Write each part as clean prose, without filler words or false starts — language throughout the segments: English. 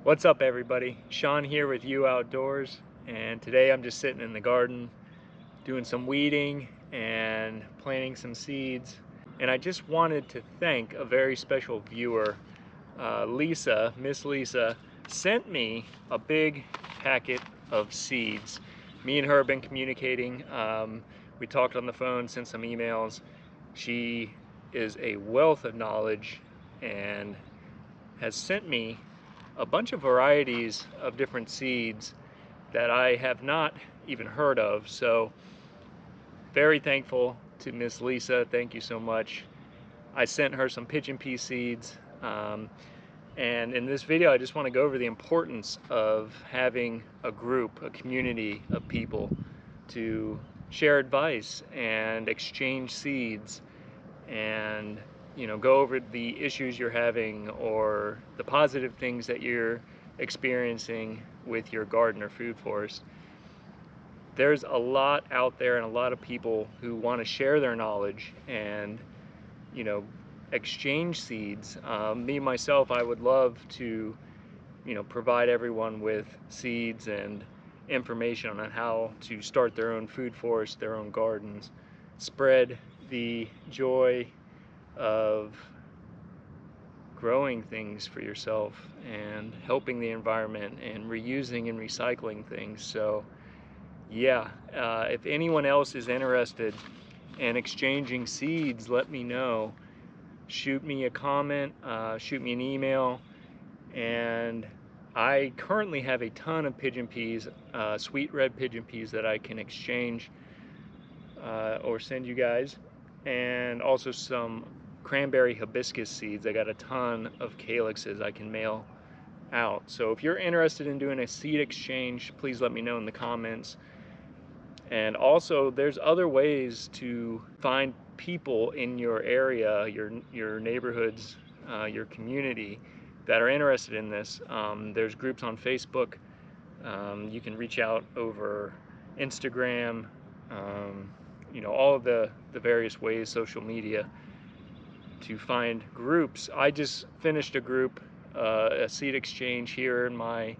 What's up, everybody? Sean here with You Outdoors, and today I'm just sitting in the garden doing some weeding and planting some seeds. And I just wanted to thank a very special viewer. Miss Lisa, sent me a big packet of seeds. Me and her have been communicating. We talked on the phone, sent some emails. She is a wealth of knowledge and has sent me a bunch of varieties of different seeds that I have not even heard of. So very thankful to Miss Lisa. Thank you so much. I sent her some pigeon pea seeds. And in this video, I just want to go over the importance of having a group, a community of people to share advice and exchange seeds and go over the issues you're having or the positive things that you're experiencing with your garden or food forest. There's a lot out there and a lot of people who want to share their knowledge and exchange seeds. Me myself, I would love to provide everyone with seeds and information on how to start their own food forest, their own gardens, spread the joy of growing things for yourself and helping the environment and reusing and recycling things. So yeah, if anyone else is interested in exchanging seeds, let me know. Shoot me a comment, shoot me an email. And I currently have a ton of pigeon peas, sweet red pigeon peas that I can exchange or send you guys, and also some cranberry hibiscus seeds. I got a ton of calyxes I can mail out. So if you're interested in doing a seed exchange, please let me know in the comments. And also, there's other ways to find people in your area, your neighborhoods, your community that are interested in this. There's groups on Facebook. You can reach out over Instagram, all of the various ways, social media, to find groups. I just finished a group, a seed exchange here in my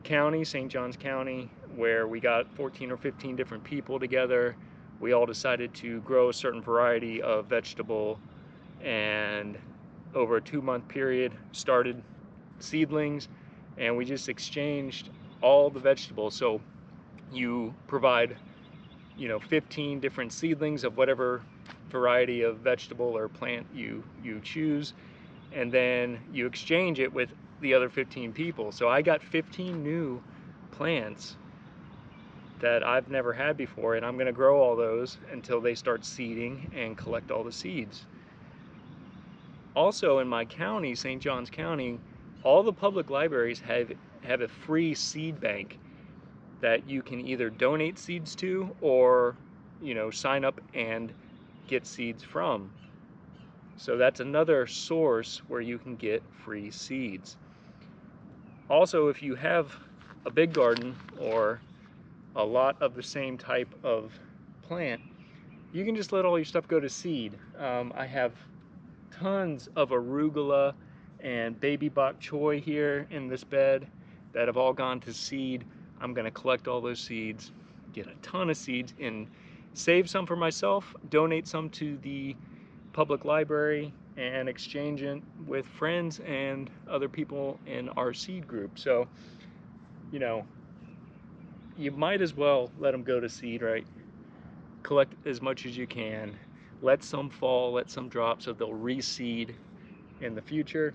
county, St. Johns County, where we got 14 or 15 different people together. We all decided to grow a certain variety of vegetable, and over a 2-month period started seedlings, and we just exchanged all the vegetables. So you provide 15 different seedlings of whatever variety of vegetable or plant you choose, and then you exchange it with the other 15 people. So I got 15 new plants that I've never had before, and I'm going to grow all those until they start seeding and collect all the seeds. Also in my county, St. Johns County, all the public libraries have a free seed bank that you can either donate seeds to or sign up and get seeds from. So that's another source where you can get free seeds. Also, if you have a big garden or a lot of the same type of plant, you can just let all your stuff go to seed. I have tons of arugula and baby bok choy here in this bed that have all gone to seed. I'm going to collect all those seeds, get a ton of seeds, and save some for myself, donate some to the public library, and exchange it with friends and other people in our seed group. So, you might as well let them go to seed, right? Collect as much as you can. Let some fall, let some drop, so they'll reseed in the future.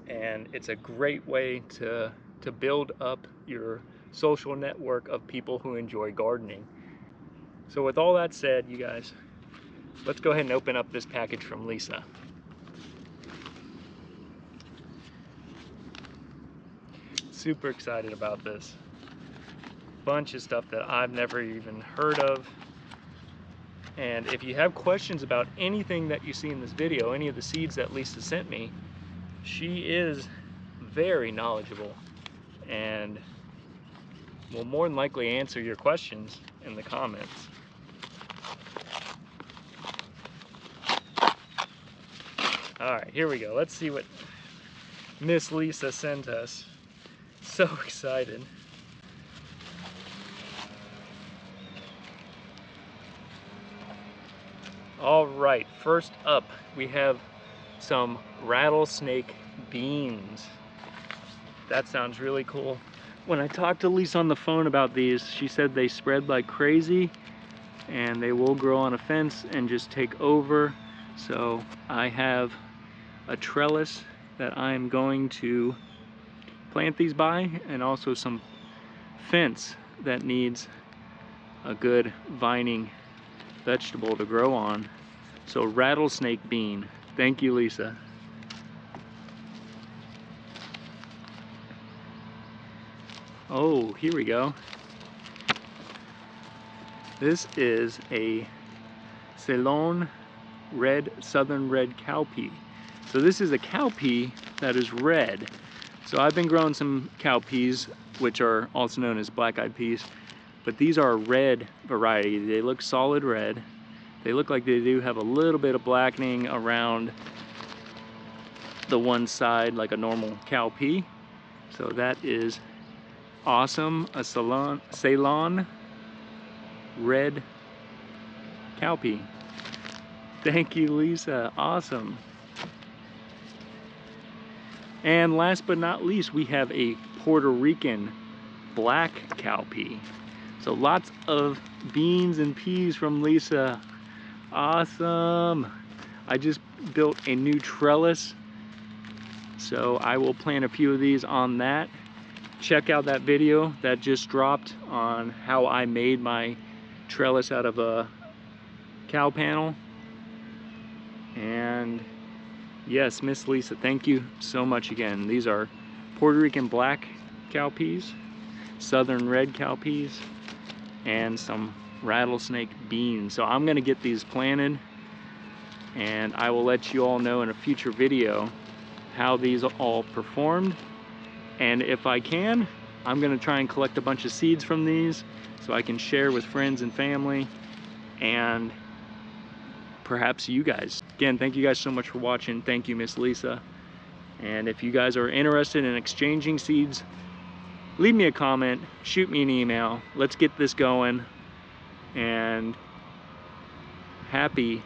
And it's a great way to build up your social network of people who enjoy gardening. So with all that said, you guys, let's go ahead and open up this package from Lisa. Super excited about this. Bunch of stuff that I've never even heard of. And if you have questions about anything that you see in this video, any of the seeds that Lisa sent me, she is very knowledgeable and will more than likely answer your questions in the comments. All right, here we go. Let's see what Miss Lisa sent us. So excited. All right, first up, we have some rattlesnake beans. That sounds really cool. When I talked to Lisa on the phone about these, she said they spread like crazy and they will grow on a fence and just take over. So I have a trellis that I'm going to plant these by, and also some fence that needs a good vining vegetable to grow on. So rattlesnake bean. Thank you, Lisa. Oh, here we go. This is a Ceylon red, southern red cowpea. So this is a cowpea that is red. So I've been growing some cowpeas, which are also known as black-eyed peas, but these are a red variety. They look solid red. They look like they do have a little bit of blackening around the one side like a normal cowpea. So that is awesome. A Ceylon red cowpea. Thank you, Lisa. Awesome. And last but not least, we have a Puerto Rican black cowpea. So lots of beans and peas from Lisa. Awesome. I just built a new trellis, so I will plant a few of these on that. Check out that video that just dropped on how I made my trellis out of a cow panel. And yes, Miss Lisa, thank you so much again. These are Puerto Rican black cowpeas, southern red cowpeas, and some rattlesnake beans. So I'm gonna get these planted, and I will let you all know in a future video how these all performed. And if I can, I'm gonna try and collect a bunch of seeds from these so I can share with friends and family, and perhaps you guys. Again, thank you guys so much for watching. Thank you, Miss Lisa. And if you guys are interested in exchanging seeds, leave me a comment, shoot me an email. Let's get this going. And happy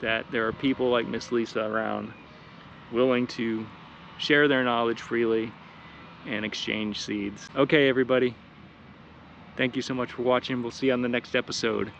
that there are people like Miss Lisa around willing to share their knowledge freely and exchange seeds. Okay, everybody. Thank you so much for watching. We'll see you on the next episode.